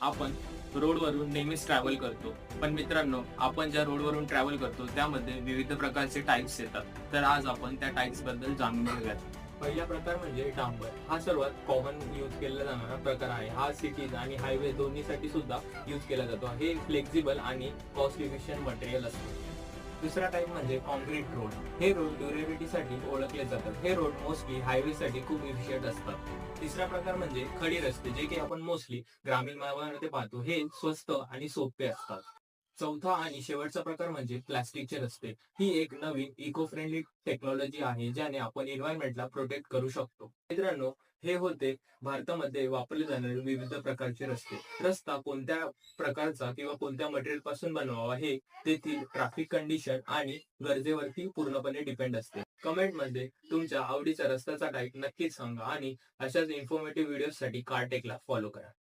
आपण रोडवरून नेहमीच ट्रॅव्हल करतो. पण मित्रांनो, आपण ज्या रोडवरून ट्रॅव्हल करतो त्यामध्ये विविध प्रकारचे टाइप्स येतात. तर आज आपण त्या टाइप्स बद्दल जाणून घेऊयात. पहिला प्रकार म्हणजे डांबर. हा सर्वात कॉमन यूज केला जाणारा प्रकार आहे. हा सिटीज आणि हायवे दोन्हीसाठी सुद्धा यूज केला जातो. हे फ्लेक्झिबल आणि कॉस्ट इफिशियंट मटेरियल असते. दुसरा टाइप म्हणजे कॉन्क्रीट रोड. हे रोड ड्युरेबिलिटीसाठी ओळखले जातात. हे रोड मोस्टली हायवेसाठी खूप इफिशियंट असतात. तिसरा प्रकार म्हणजे खडी रस्ते, जे की आपण मोस्टली ग्रामीण भागामध्ये पाहतो. हे स्वस्त आणि सोपे असतात. चौथा आणि शेवटचा प्रकार म्हणजे प्लास्टिकचे रस्ते. ही एक नवीन इको फ्रेंडली टेक्नॉलॉजी आहे, ज्याने आपण एन्व्हायरमेंटला प्रोटेक्ट करू शकतो. मित्रांनो, हे होते भारतामध्ये वापरले जाणारे विविध प्रकारचे रस्ते. रस्ता कोणत्या प्रकारचा किंवा कोणत्या मटेरियल पासून बनवावा हे तेथील ट्रॅफिक कंडिशन आणि गरजेवरती पूर्णपणे डिपेंड असते. कमेंटमध्ये तुमच्या आवडीचा रस्त्याचा टाईप नक्कीच सांगा आणि अशाच इन्फॉर्मेटिव्ह व्हिडिओसाठी कारटेकला फॉलो करा.